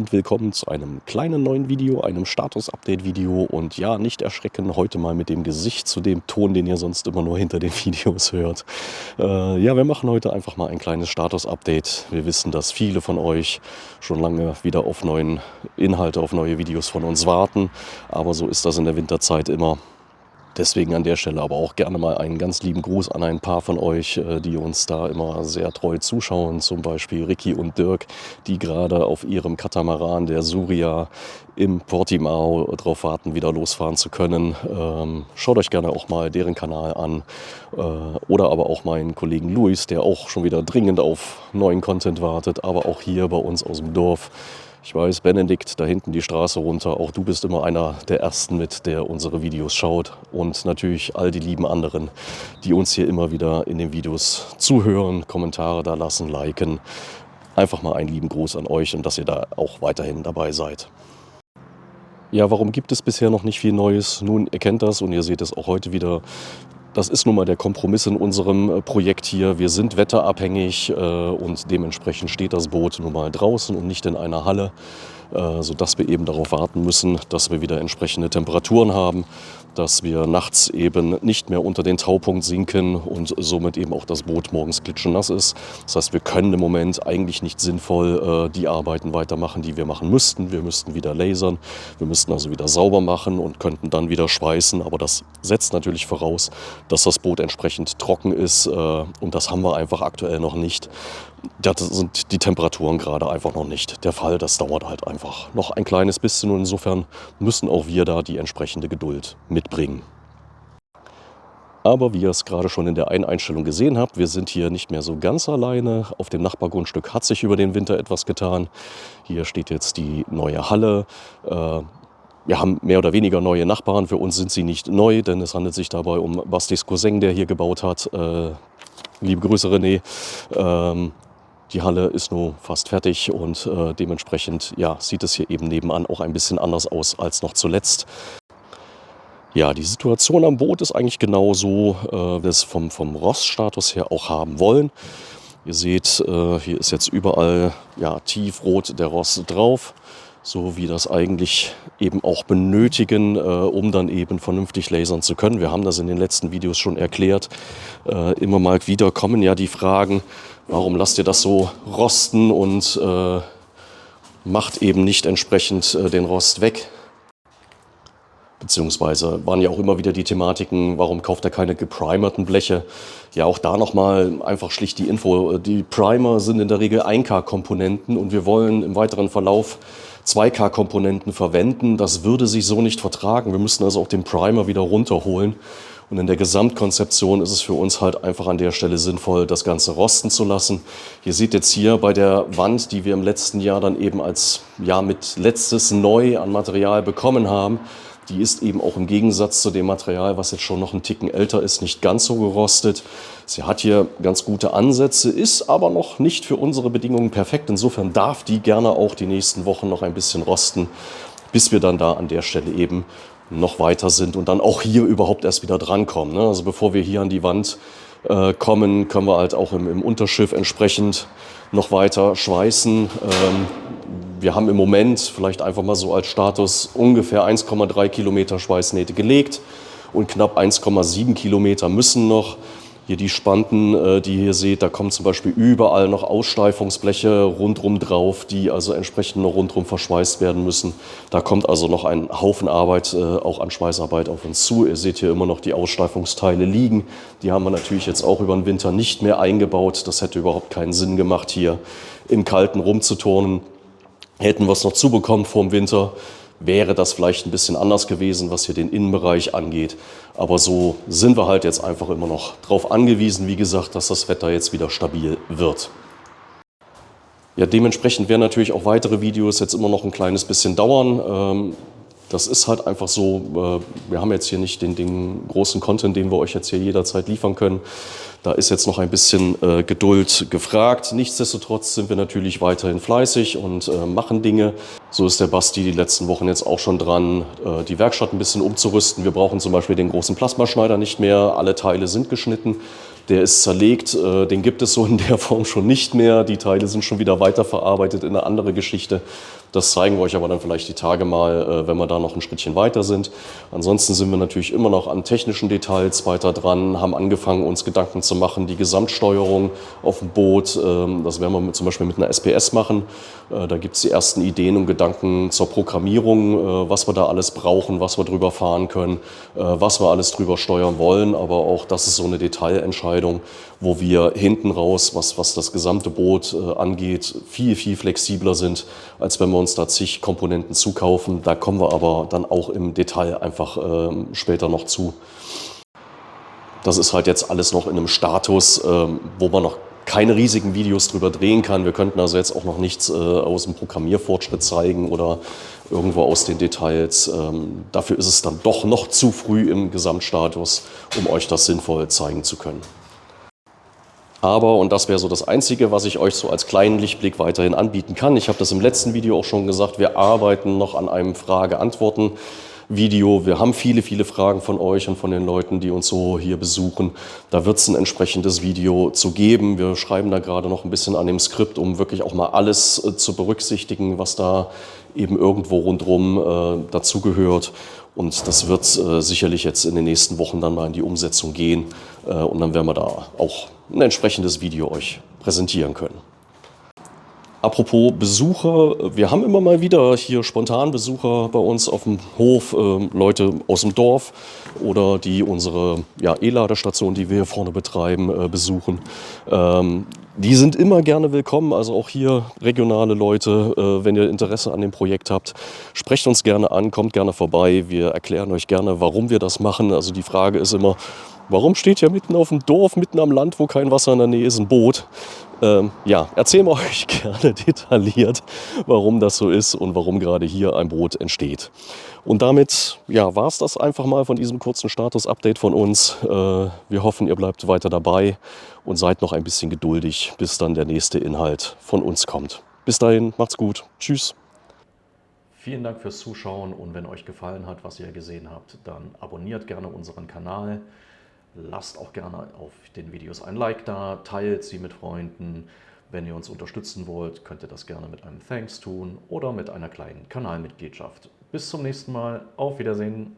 und willkommen zu einem kleinen neuen Video, einem Status-Update-Video. Und ja, nicht erschrecken, heute mal mit dem Gesicht zu dem Ton, den ihr sonst immer nur hinter den Videos hört. Ja, wir machen heute einfach mal ein kleines Status-Update. Wir wissen, dass viele von euch schon lange wieder auf neuen Inhalte, auf neue Videos von uns warten. Aber so ist das in der Winterzeit immer. Deswegen an der Stelle aber auch gerne mal einen ganz lieben Gruß an ein paar von euch, die uns da immer sehr treu zuschauen. Zum Beispiel Ricky und Dirk, die gerade auf ihrem Katamaran, der Surya, im Portimao darauf warten, wieder losfahren zu können. Schaut euch gerne auch mal deren Kanal an. Oder aber auch meinen Kollegen Luis, der auch schon wieder dringend auf neuen Content wartet. Aber auch hier bei uns aus dem Dorf. Ich weiß, Benedikt, da hinten die Straße runter, auch du bist immer einer der Ersten mit, der unsere Videos schaut. Und natürlich all die lieben anderen, die uns hier immer wieder in den Videos zuhören, Kommentare da lassen, liken. Einfach mal einen lieben Gruß an euch und dass ihr da auch weiterhin dabei seid. Ja, warum gibt es bisher noch nicht viel Neues? Nun, ihr kennt das und ihr seht es auch heute wieder. Das ist nun mal der Kompromiss in unserem Projekt hier. Wir sind wetterabhängig und dementsprechend steht das Boot nun mal draußen und nicht in einer Halle, sodass wir eben darauf warten müssen, dass wir wieder entsprechende Temperaturen haben, dass wir nachts eben nicht mehr unter den Taupunkt sinken und somit eben auch das Boot morgens klitschenass ist. Das heißt, wir können im Moment eigentlich nicht sinnvoll die Arbeiten weitermachen, die wir machen müssten. Wir müssten wieder lasern, wir müssten also wieder sauber machen und könnten dann wieder schweißen. Aber das setzt natürlich voraus, dass das Boot entsprechend trocken ist und das haben wir einfach aktuell noch nicht. Das sind die Temperaturen gerade einfach noch nicht der Fall. Das dauert halt einfach noch ein kleines bisschen und insofern müssen auch wir da die entsprechende Geduld mitbringen. Aber wie ihr es gerade schon in der einen Einstellung gesehen habt, wir sind hier nicht mehr so ganz alleine. Auf dem Nachbargrundstück hat sich über den Winter etwas getan. Hier steht jetzt die neue Halle. Wir haben mehr oder weniger neue Nachbarn. Für uns sind sie nicht neu, denn es handelt sich dabei um Bastis Cousin, der hier gebaut hat. Liebe Grüße, René. Die Halle ist nun fast fertig und dementsprechend ja, sieht es hier eben nebenan auch ein bisschen anders aus als noch zuletzt. Ja, die Situation am Boot ist eigentlich genau so, wie wir es vom Roststatus her auch haben wollen. Ihr seht, hier ist jetzt überall ja, tiefrot der Rost drauf, so wie das eigentlich eben auch benötigen, um dann eben vernünftig lasern zu können. Wir haben das in den letzten Videos schon erklärt. Immer mal wieder kommen ja die Fragen, warum lasst ihr das so rosten und macht eben nicht entsprechend den Rost weg. Beziehungsweise waren ja auch immer wieder die Thematiken, warum kauft er keine geprimerten Bleche? Ja, auch da nochmal einfach schlicht die Info. Die Primer sind in der Regel 1K-Komponenten und wir wollen im weiteren Verlauf 2K-Komponenten verwenden. Das würde sich so nicht vertragen. Wir müssten also auch den Primer wieder runterholen. Und in der Gesamtkonzeption ist es für uns halt einfach an der Stelle sinnvoll, das Ganze rosten zu lassen. Ihr seht jetzt hier bei der Wand, die wir im letzten Jahr dann eben als ja mit letztes neu an Material bekommen haben, die ist eben auch im Gegensatz zu dem Material, was jetzt schon noch einen Ticken älter ist, nicht ganz so gerostet. Sie hat hier ganz gute Ansätze, ist aber noch nicht für unsere Bedingungen perfekt. Insofern darf die gerne auch die nächsten Wochen noch ein bisschen rosten, bis wir dann da an der Stelle eben noch weiter sind und dann auch hier überhaupt erst wieder drankommen. Also bevor wir hier an die Wand kommen, können wir halt auch im Unterschiff entsprechend noch weiter schweißen. Wir haben im Moment vielleicht einfach mal so als Status ungefähr 1,3 Kilometer Schweißnähte gelegt und knapp 1,7 Kilometer müssen noch. Hier die Spanten, die ihr hier seht, da kommen zum Beispiel überall noch Aussteifungsbleche rundrum drauf, die also entsprechend noch rundrum verschweißt werden müssen. Da kommt also noch ein Haufen Arbeit, auch an Schweißarbeit auf uns zu. Ihr seht hier immer noch die Aussteifungsteile liegen. Die haben wir natürlich jetzt auch über den Winter nicht mehr eingebaut. Das hätte überhaupt keinen Sinn gemacht, hier im Kalten rumzuturnen. Hätten wir es noch zubekommen vor dem Winter, wäre das vielleicht ein bisschen anders gewesen, was hier den Innenbereich angeht. Aber so sind wir halt jetzt einfach immer noch darauf angewiesen, wie gesagt, dass das Wetter jetzt wieder stabil wird. Ja, dementsprechend werden natürlich auch weitere Videos jetzt immer noch ein kleines bisschen dauern. Das ist halt einfach so, wir haben jetzt hier nicht den großen Content, den wir euch jetzt hier jederzeit liefern können. Da ist jetzt noch ein bisschen Geduld gefragt. Nichtsdestotrotz sind wir natürlich weiterhin fleißig und machen Dinge. So ist der Basti die letzten Wochen jetzt auch schon dran, die Werkstatt ein bisschen umzurüsten. Wir brauchen zum Beispiel den großen Plasmaschneider nicht mehr. Alle Teile sind geschnitten. Der ist zerlegt, den gibt es so in der Form schon nicht mehr. Die Teile sind schon wieder weiterverarbeitet in eine andere Geschichte. Das zeigen wir euch aber dann vielleicht die Tage mal, wenn wir da noch ein Schrittchen weiter sind. Ansonsten sind wir natürlich immer noch an technischen Details weiter dran, haben angefangen, uns Gedanken zu machen, die Gesamtsteuerung auf dem Boot, das werden wir zum Beispiel mit einer SPS machen. Da gibt es die ersten Ideen und Gedanken zur Programmierung, was wir da alles brauchen, was wir drüber fahren können, was wir alles drüber steuern wollen. Aber auch das ist so eine Detailentscheidung, wo wir hinten raus, was das gesamte Boot angeht, viel, viel flexibler sind, als wenn wir uns da zig Komponenten zukaufen. Da kommen wir aber dann auch im Detail einfach später noch zu. Das ist halt jetzt alles noch in einem Status, wo man noch keine riesigen Videos drüber drehen kann. Wir könnten also jetzt auch noch nichts aus dem Programmierfortschritt zeigen oder irgendwo aus den Details. Dafür ist es dann doch noch zu früh im Gesamtstatus, um euch das sinnvoll zeigen zu können. Aber, und das wäre so das Einzige, was ich euch so als kleinen Lichtblick weiterhin anbieten kann. Ich habe das im letzten Video auch schon gesagt, wir arbeiten noch an einem Frage-Antworten-Video. Wir haben viele, viele Fragen von euch und von den Leuten, die uns so hier besuchen. Da wird es ein entsprechendes Video zu geben. Wir schreiben da gerade noch ein bisschen an dem Skript, um wirklich auch mal alles zu berücksichtigen, was da eben irgendwo rundherum dazugehört. Und das wird sicherlich jetzt in den nächsten Wochen dann mal in die Umsetzung gehen. Und dann werden wir da auch ein entsprechendes Video euch präsentieren können. Apropos Besucher, wir haben immer mal wieder hier spontan Besucher bei uns auf dem Hof, Leute aus dem Dorf oder die unsere E-Ladestation, die wir hier vorne betreiben, besuchen. Die sind immer gerne willkommen, also auch hier regionale Leute, wenn ihr Interesse an dem Projekt habt, sprecht uns gerne an, kommt gerne vorbei, wir erklären euch gerne, warum wir das machen. Also die Frage ist immer, warum steht ja mitten auf dem Dorf, mitten am Land, wo kein Wasser in der Nähe ist, ein Boot? Erzählen wir euch gerne detailliert, warum das so ist und warum gerade hier ein Boot entsteht. Und damit war es das einfach mal von diesem kurzen Status-Update von uns. Wir hoffen, ihr bleibt weiter dabei und seid noch ein bisschen geduldig, bis dann der nächste Inhalt von uns kommt. Bis dahin, macht's gut. Tschüss. Vielen Dank fürs Zuschauen und wenn euch gefallen hat, was ihr gesehen habt, dann abonniert gerne unseren Kanal. Lasst auch gerne auf den Videos ein Like da, teilt sie mit Freunden. Wenn ihr uns unterstützen wollt, könnt ihr das gerne mit einem Thanks tun oder mit einer kleinen Kanalmitgliedschaft. Bis zum nächsten Mal, auf Wiedersehen.